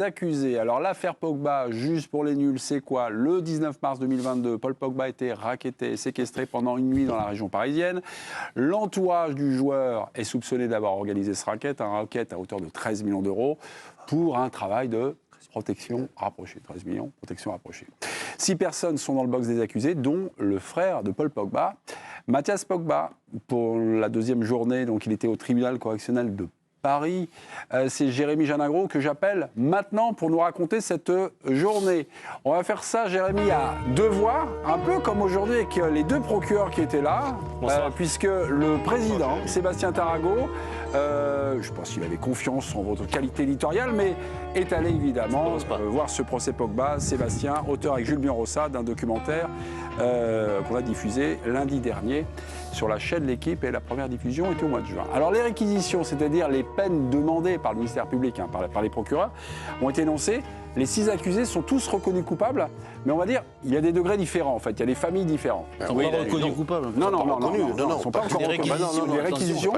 Accusés. Alors l'affaire Pogba, juste pour les nuls, c'est quoi? Le 19 mars 2022, Paul Pogba a été racketté et séquestré pendant une nuit dans la région parisienne. L'entourage du joueur est soupçonné d'avoir organisé ce racket, un racket à hauteur de 13 millions d'euros pour un travail de protection rapprochée. 13 millions, protection rapprochée. 6 personnes sont dans le box des accusés, dont le frère de Paul Pogba, Mathias Pogba. Pour la deuxième journée, donc il était au tribunal correctionnel de Paris. C'est Jérémy Janagro que j'appelle maintenant pour nous raconter cette journée. On va faire ça, Jérémy, à deux voix, un peu comme aujourd'hui avec les deux procureurs qui étaient là, puisque le président, Sébastien Tarago, je ne sais pas s'il avait confiance en votre qualité éditoriale, mais est allé évidemment voir ce procès Pogba. Sébastien, auteur avec Jules Bianrossa d'un documentaire qu'on a diffusé lundi dernier sur la chaîne L'Équipe, et la première diffusion était au mois de juin. Alors les réquisitions, c'est-à-dire les peines demandées par le ministère public, par les procureurs, ont été énoncées. Les 6 accusés sont tous reconnus coupables, mais on va dire il y a des degrés différents en fait, il y a des familles différentes. Ils sont pas reconnus coupables. Non, ils ne sont pas encore reconnus. Les réquisitions,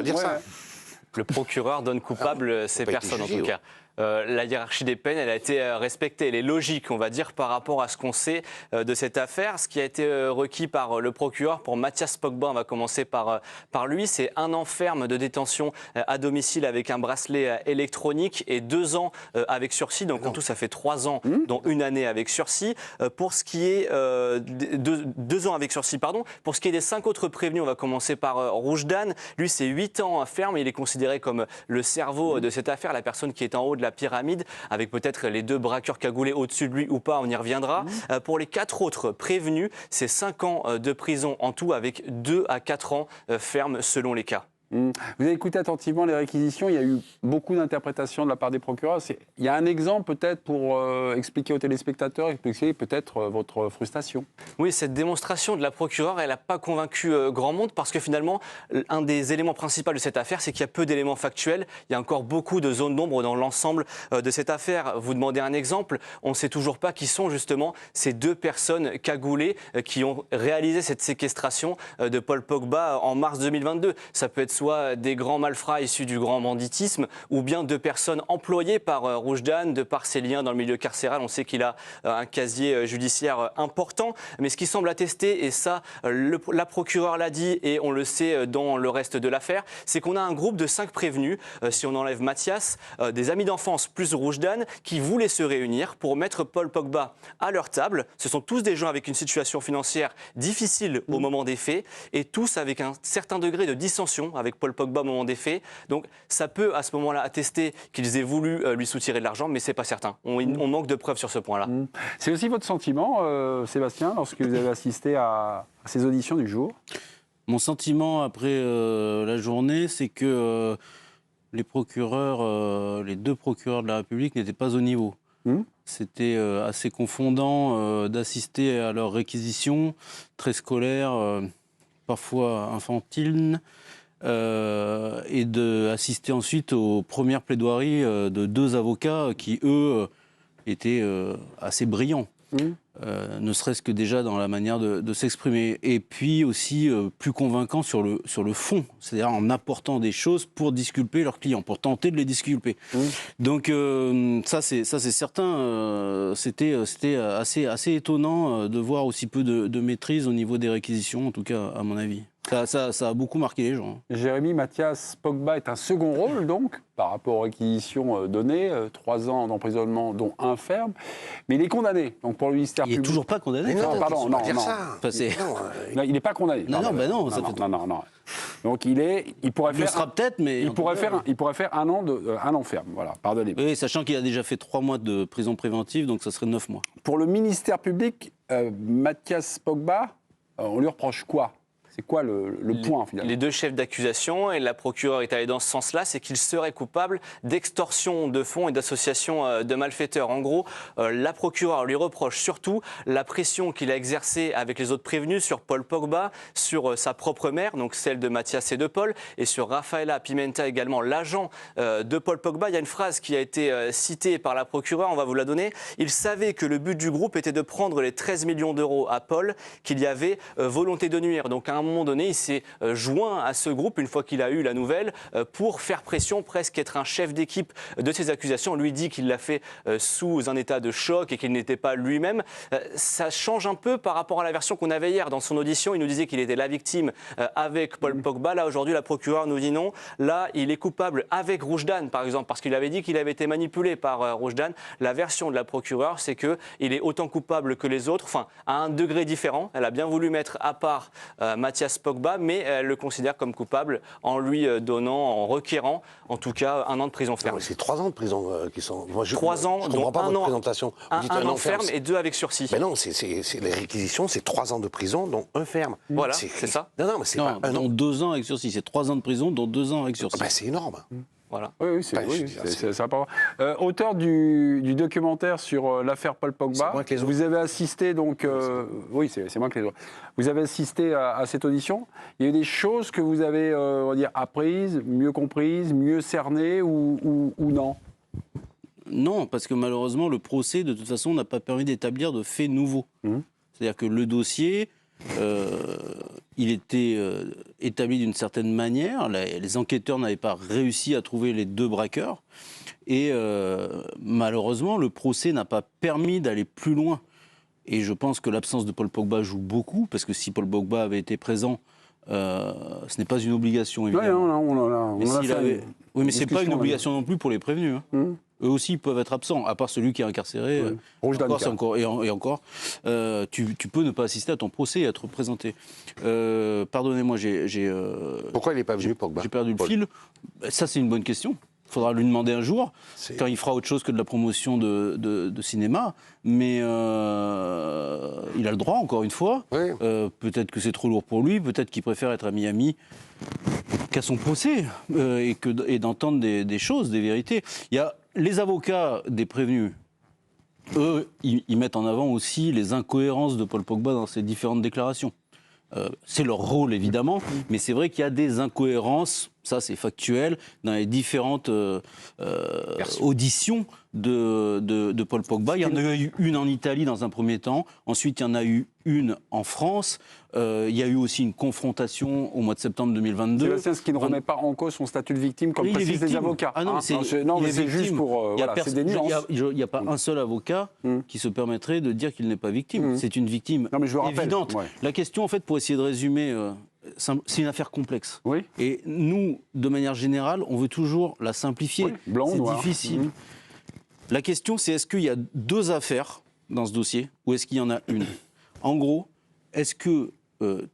le procureur donne coupable ces personnes en tout cas. La hiérarchie des peines, elle a été respectée. Elle est logique, on va dire, par rapport à ce qu'on sait de cette affaire. Ce qui a été requis par le procureur pour Mathias Pogba, on va commencer par lui, c'est 1 an ferme de détention à domicile avec un bracelet électronique et 2 ans avec sursis. Donc en tout, ça fait 3 ans, dont 1 année avec sursis. Pour ce qui est 2 ans avec sursis, pardon. Pour ce qui est des 5 autres prévenus, on va commencer par Roujdan. Lui, c'est 8 ans ferme. Il est considéré comme le cerveau de cette affaire, la personne qui est en haut de la pyramide, avec peut-être les 2 braqueurs cagoulés au-dessus de lui ou pas, on y reviendra. Pour les 4 autres prévenus, c'est 5 ans de prison en tout, avec 2 à 4 ans ferme selon les cas. Vous avez écouté attentivement les réquisitions, il y a eu beaucoup d'interprétations de la part des procureurs. Il y a un exemple peut-être pour expliquer aux téléspectateurs, expliquer peut-être votre frustration. Oui, cette démonstration de la procureure, elle n'a pas convaincu grand monde parce que finalement, un des éléments principaux de cette affaire, c'est qu'il y a peu d'éléments factuels. Il y a encore beaucoup de zones d'ombre dans l'ensemble de cette affaire. Vous demandez un exemple, on ne sait toujours pas qui sont justement ces 2 personnes cagoulées qui ont réalisé cette séquestration de Paul Pogba en mars 2022. Ça peut être soit des grands malfrats issus du grand banditisme, ou bien 2 personnes employées par Roujdan, de par ses liens dans le milieu carcéral. On sait qu'il a un casier judiciaire important, mais ce qui semble attester, et ça, la procureure l'a dit, et on le sait dans le reste de l'affaire, c'est qu'on a un groupe de 5 prévenus, si on enlève Mathias, des amis d'enfance plus Roujdan, qui voulaient se réunir pour mettre Paul Pogba à leur table. Ce sont tous des gens avec une situation financière difficile au moment des faits, et tous avec un certain degré de dissension avec Paul Pogba au moment des faits. Donc ça peut à ce moment-là attester qu'ils aient voulu lui soutirer de l'argent, mais c'est pas certain. On manque de preuves sur ce point-là. C'est aussi votre sentiment, Sébastien, lorsque vous avez assisté à ces auditions du jour? Mon sentiment après la journée, c'est que les procureurs, les 2 procureurs de la République n'étaient pas au niveau. C'était assez confondant d'assister à leurs réquisitions, très scolaires, parfois infantiles, et d'assister ensuite aux premières plaidoiries de 2 avocats qui, eux, étaient assez brillants. Ne serait-ce que déjà dans la manière de s'exprimer. Et puis aussi plus convaincant sur le fond, c'est-à-dire en apportant des choses pour disculper leurs clients, pour tenter de les disculper. Donc ça c'est certain, c'était assez étonnant de voir aussi peu de maîtrise au niveau des réquisitions, en tout cas à mon avis. Ça a beaucoup marqué les gens. Jérémy, Mathias Pogba est un second rôle, donc, par rapport aux réquisitions données, 3 ans d'emprisonnement, dont 1 ferme. Mais il est condamné, donc pour le ministère public. Il n'est toujours pas condamné. Non, pardon, non. Non, il n'est pas condamné. Non. Donc il pourrait faire. Il sera peut-être, mais il pourrait faire 1 an ferme. Voilà, pardonnez-moi. Oui, sachant qu'il a déjà fait 3 mois de prison préventive, donc ça serait 9 mois. Pour le ministère public, Mathias Pogba, on lui reproche quoi? C'est quoi le point, finalement? Les 2 chefs d'accusation, et la procureure est allée dans ce sens-là, c'est qu'il serait coupable d'extorsion de fonds et d'association de malfaiteurs. En gros, la procureure lui reproche surtout la pression qu'il a exercée avec les autres prévenus sur Paul Pogba, sur sa propre mère, donc celle de Mathias et de Paul, et sur Rafaela Pimenta également, l'agent de Paul Pogba. Il y a une phrase qui a été citée par la procureure, on va vous la donner. Il savait que le but du groupe était de prendre les 13 millions d'euros à Paul, qu'il y avait volonté de nuire. Donc à un un moment donné, il s'est joint à ce groupe une fois qu'il a eu la nouvelle pour faire pression, presque être un chef d'équipe de ces accusations. On lui dit qu'il l'a fait sous un état de choc et qu'il n'était pas lui-même. Ça change un peu par rapport à la version qu'on avait hier. Dans son audition, il nous disait qu'il était la victime avec Paul Pogba. Là, aujourd'hui, la procureure nous dit non. Là, il est coupable avec Roujdan, par exemple, parce qu'il avait dit qu'il avait été manipulé par Roujdan. La version de la procureure, c'est qu'il est autant coupable que les autres, enfin, à un degré différent. Elle a bien voulu mettre à part Mathias Pogba, mais elle le considère comme coupable en lui donnant, en requérant, en tout cas, 1 an de prison ferme. C'est 3 ans de prison qui sont... Moi, 3 ans, je comprends dont pas 1 votre an, présentation. Vous dites 1 an ferme et 2 avec sursis. Mais non, les réquisitions, c'est 3 ans de prison, dont 1 ferme. Voilà, c'est ça. Non, mais c'est pas un an. Dont 2 ans avec sursis. C'est 3 ans de prison, dont 2 ans avec sursis. Ben, c'est énorme. Voilà. Oui, ça va pas. Auteur du documentaire sur l'affaire Paul Pogba, C'est moi que les autres. vous avez assisté donc, oui, c'est moi que les autres. Vous avez assisté à cette audition. Il y a eu des choses que vous avez, on va dire, apprises, mieux comprises, mieux cernées ou non? Non, parce que malheureusement, le procès, de toute façon, n'a pas permis d'établir de faits nouveaux. C'est-à-dire que le dossier, il était établi d'une certaine manière. Les enquêteurs n'avaient pas réussi à trouver les 2 braqueurs. Et malheureusement, le procès n'a pas permis d'aller plus loin. Et je pense que l'absence de Paul Pogba joue beaucoup, parce que si Paul Pogba avait été présent, ce n'est pas une obligation, évidemment. Oui, Oui, mais ce n'est pas une obligation non plus pour les prévenus. Eux aussi peuvent être absents, à part celui qui est incarcéré. Et encore, tu peux ne pas assister à ton procès et être présenté. Pardonnez-moi, Pourquoi il n'est pas venu, Pogba? J'ai perdu le fil. Ça, c'est une bonne question. Il faudra lui demander un jour, quand il fera autre chose que de la promotion de cinéma. Mais il a le droit, encore une fois. Oui. Peut-être que c'est trop lourd pour lui, peut-être qu'il préfère être à Miami qu'à son procès et d'entendre des choses, des vérités. Il y a les avocats des prévenus. Eux, ils mettent en avant aussi les incohérences de Paul Pogba dans ses différentes déclarations. C'est leur rôle, évidemment, mais c'est vrai qu'il y a des incohérences, ça c'est factuel, dans les différentes auditions de Paul Pogba. Il y en a eu une en Italie dans un premier temps, ensuite il y en a eu une en France, il y a eu aussi une confrontation au mois de septembre 2022. Sébastien, ce qui ne remet pas en cause son statut de victime, comme précisent les avocats. Ah non, c'est juste pour... c'est des nuances. Il n'y a pas un seul avocat qui se permettrait de dire qu'il n'est pas victime. C'est une victime évidente. Ouais. La question, en fait, pour essayer de résumer, c'est une affaire complexe. Oui. Et nous, de manière générale, on veut toujours la simplifier. Oui, blanc, c'est noir. difficile. La question, c'est est-ce qu'il y a 2 affaires dans ce dossier ou est-ce qu'il y en a une? En gros, est-ce que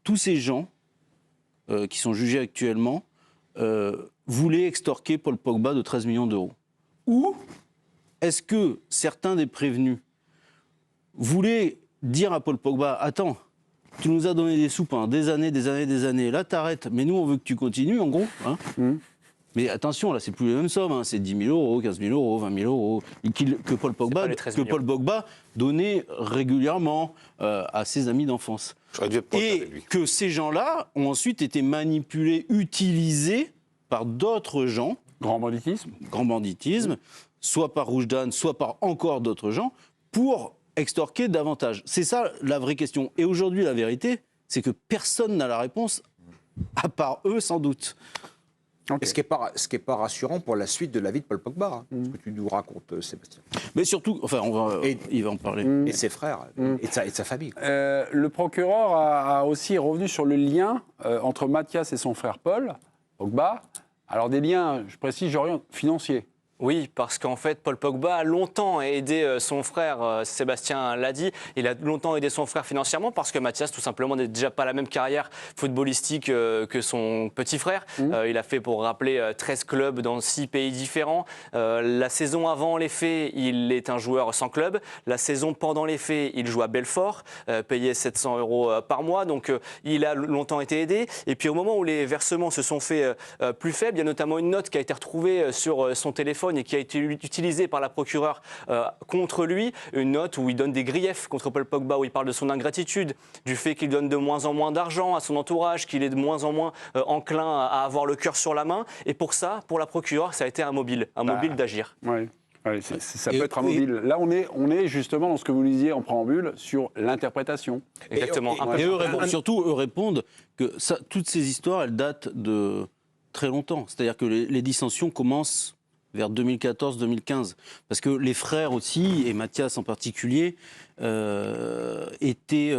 tous ces gens qui sont jugés actuellement voulaient extorquer Paul Pogba de 13 millions d'euros? Ou est-ce que certains des prévenus voulaient dire à Paul Pogba, attends, tu nous as donné des sous pendant des années, là t'arrêtes, mais nous on veut que tu continues, en gros. Mais attention, là c'est plus les mêmes sommes, c'est 10 000 euros, 15 000 euros, 20 000 euros, que Paul Pogba donnait régulièrement à ses amis d'enfance. Et que ces gens-là ont ensuite été manipulés, utilisés par d'autres gens. Grand banditisme. Soit par Roujdan, soit par encore d'autres gens, pour extorquer davantage. C'est ça la vraie question. Et aujourd'hui, la vérité, c'est que personne n'a la réponse, à part eux, sans doute. Okay. Ce qui n'est pas rassurant pour la suite de la vie de Paul Pogba, ce que tu nous racontes, Sébastien. Mais surtout, enfin, il va en parler. Et ses frères, et de sa famille. Le procureur a aussi revenu sur le lien entre Mathias et son frère Paul Pogba. Alors des liens, je précise, j'oriente, financiers. Oui, parce qu'en fait, Paul Pogba a longtemps aidé son frère, Sébastien l'a dit, il a longtemps aidé son frère financièrement parce que Mathias, tout simplement, n'a déjà pas la même carrière footballistique que son petit frère. Il a fait, pour rappeler, 13 clubs dans 6 pays différents. La saison avant les faits, il est un joueur sans club. La saison pendant les faits, il joue à Belfort, payé 700 euros par mois. Donc, il a longtemps été aidé. Et puis, au moment où les versements se sont faits plus faibles, il y a notamment une note qui a été retrouvée sur son téléphone et qui a été utilisée par la procureure contre lui, une note où il donne des griefs contre Paul Pogba, où il parle de son ingratitude, du fait qu'il donne de moins en moins d'argent à son entourage, qu'il est de moins en moins enclin à avoir le cœur sur la main. Et pour ça, pour la procureure, ça a été un mobile d'agir. Oui. Ouais, ça peut être un mobile. Là, on est justement dans ce que vous disiez en préambule sur l'interprétation. Exactement. Et surtout, eux répondent que toutes ces histoires, elles datent de très longtemps. C'est-à-dire que les dissensions commencent vers 2014-2015. Parce que les frères aussi, et Mathias en particulier, étaient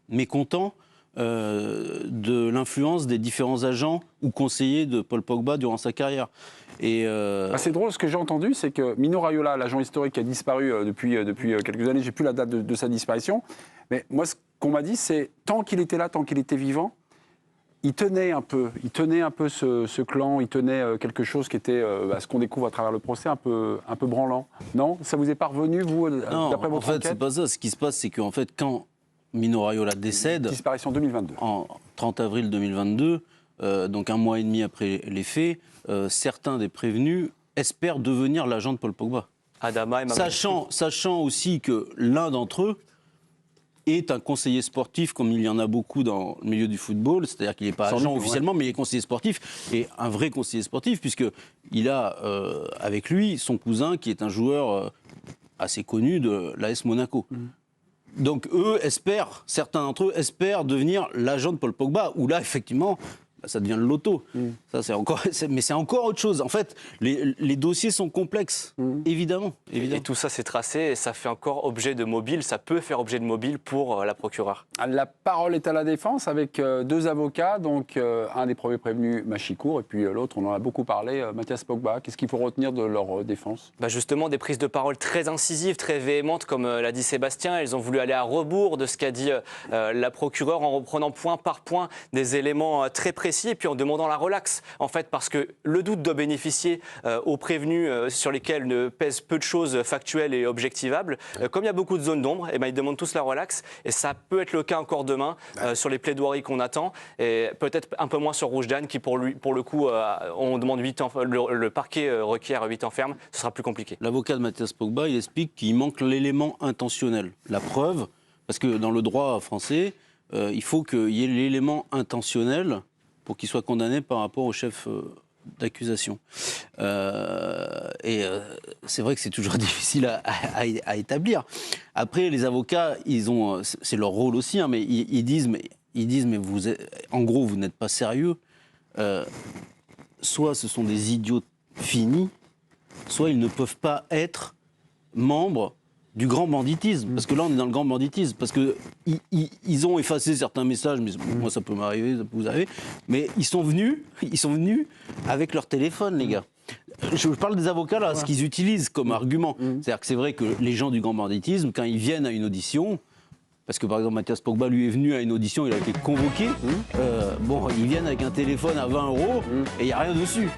mécontents de l'influence des différents agents ou conseillers de Paul Pogba durant sa carrière. C'est drôle, ce que j'ai entendu, c'est que Mino Raiola, l'agent historique qui a disparu depuis quelques années, j'ai plus la date de sa disparition, mais moi ce qu'on m'a dit, c'est tant qu'il était là, tant qu'il était vivant, il tenait un peu ce clan, il tenait quelque chose qui était, ce qu'on découvre à travers le procès, un peu branlant. Non, ça vous est parvenu, vous, d'après votre enquête ? En fait, c'est pas ça. Ce qui se passe, c'est qu'en fait, quand Mino Raiola décède, disparition 2022. En 30 avril 2022, donc un mois et demi après les faits, certains des prévenus espèrent devenir l'agent de Paul Pogba. Adama et sachant aussi que l'un d'entre eux est un conseiller sportif, comme il y en a beaucoup dans le milieu du football, c'est-à-dire qu'il n'est pas agent officiellement, mais il est conseiller sportif, et un vrai conseiller sportif, puisqu'il a avec lui son cousin qui est un joueur assez connu de l'AS Monaco. Donc certains d'entre eux espèrent devenir l'agent de Paul Pogba, où là, effectivement, ça devient le loto. Ça, mais c'est encore autre chose. En fait, les dossiers sont complexes, évidemment. Et tout ça, c'est tracé et ça fait encore objet de mobile. Ça peut faire objet de mobile pour la procureure. La parole est à la défense avec deux avocats. Donc, un des premiers prévenus, Machikour, et puis l'autre, on en a beaucoup parlé, Mathias Pogba. Qu'est-ce qu'il faut retenir de leur défense ? Justement, des prises de parole très incisives, très véhémentes, comme l'a dit Sébastien. Ils ont voulu aller à rebours de ce qu'a dit la procureure en reprenant point par point des éléments très précis. Et puis en demandant la relaxe, en fait, parce que le doute doit bénéficier aux prévenus sur lesquels ne pèsent peu de choses factuelles et objectivables. Comme il y a beaucoup de zones d'ombre, ils demandent tous la relaxe. Et ça peut être le cas encore demain sur les plaidoiries qu'on attend. Et peut-être un peu moins sur Roujdan, qui pour le coup, on demande 8 ans, le parquet requiert 8 ans ferme. Ce sera plus compliqué. L'avocat de Mathias Pogba, il explique qu'il manque l'élément intentionnel. La preuve, parce que dans le droit français, il faut qu'il y ait l'élément intentionnel pour qu'il soit condamné par rapport au chef d'accusation. C'est vrai que c'est toujours difficile à établir. Après, les avocats, c'est leur rôle aussi, hein, mais ils disent, mais en gros, vous n'êtes pas sérieux. Soit ce sont des idiots finis, soit ils ne peuvent pas être membres du grand banditisme, parce que là on est dans le grand banditisme, parce que ils ont effacé certains messages, mais moi ça peut m'arriver, ça peut vous arriver, mais ils sont venus avec leur téléphone, les gars. Je parle des avocats là, ce qu'ils utilisent comme argument, c'est-à-dire que c'est vrai que les gens du grand banditisme, quand ils viennent à une audition, parce que par exemple Mathias Pogba lui est venu à une audition, il a été convoqué, ils viennent avec un téléphone à 20 € et il n'y a rien dessus.